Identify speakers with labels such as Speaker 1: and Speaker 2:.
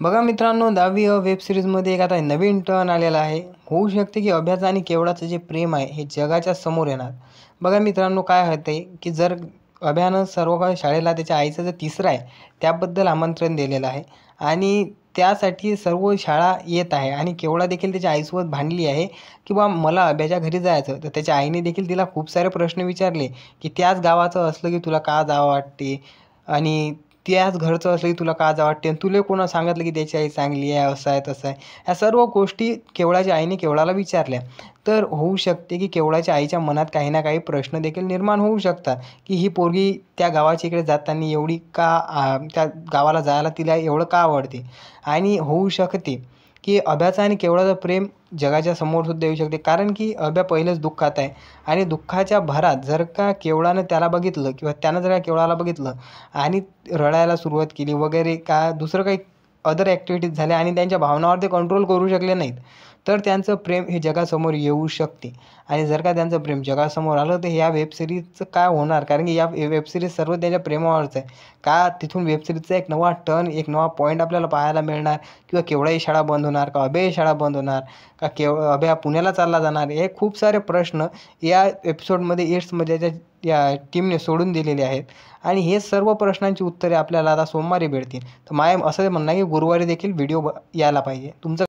Speaker 1: बघा मित्रांनो, 10वी वेब सीरीजमध्ये एक आता नवीन टर्न आलेला आहे. होऊ शकते की अभ्यास आणि केवढाचं जे प्रेम आहे हे जगाच्या समोर येणार. बघा मित्रांनो, काय होतंय की जर अभ्यानं सर्व काही शाळेला त्याच्या आईचं जे तिसरं आहे त्याबद्दल आमंत्रण दिलेलं आहे आणि त्यासाठी सर्व शाळा येत आहे आणि केवढा देखील त्याच्या आईसोबत भांडली आहे की बा मला अभ्याच्या घरी जायचं. तर त्याच्या आईने देखील तिला खूप सारे प्रश्न विचारले की त्याच गावाचं असलं की तुला का जावं वाटते आणि त्याच घरचं असलं की तुला का जावं वाटते आणि तुला कोणा सांगितलं की त्याची आई चांगली आहे, असं आहे, तसं आहे. ह्या सर्व गोष्टी केवळाच्या आईने केवळाला विचारल्या. तर होऊ शकते की केवळाच्या आईच्या मनात काही ना काही प्रश्न देखील निर्माण होऊ शकतात की ही पोरगी त्या गावाच्या इकडे जाताना एवढी का त्या गावाला जायला तिला एवढं का आवडते. आणि होऊ शकते की अभ्याचं आणि केवळाचं प्रेम जगाच्या समोरसुद्धा येऊ शकते. कारण की अभ्या पहिलेच दुःखात आहे आणि दुःखाच्या भरात जर का केवळानं त्याला बघितलं किंवा त्यानं जर का केवळाला बघितलं आणि रडायला सुरुवात केली वगैरे का दुसरं काही अदर ॲक्टिव्हिटीज झाल्या आणि त्यांच्या भावनावर ते कंट्रोल करू शकले नाहीत, तर त्यांचं प्रेम हे जगासमोर येऊ शकते. आणि जर का त्यांचं प्रेम जगासमोर आलं तर ह्या वेब सिरीजचं काय होणार? कारण की या वेब सिरीज सर्व त्याच्या प्रेमावरच आहे. का तिथून वेब सिरीजचा एक नवा टर्न, एक नवा पॉईंट आपल्याला पाहायला मिळणार किंवा केवढाही शाळा बंद होणार का अभयही शाळा बंद होणार का अभय पुण्याला चालला जाणार? हे खूप सारे प्रश्न या एपिसोडमध्ये इट्समध्ये या टीमने सोडून दिलेले आहेत आणि हे सर्व प्रश्नांची उत्तरे आपल्याला आता सोमवारी भेटतील. तर असं म्हणणं आहे की गुरुवारी देखील व्हिडिओ यायला पाहिजे. तुमचं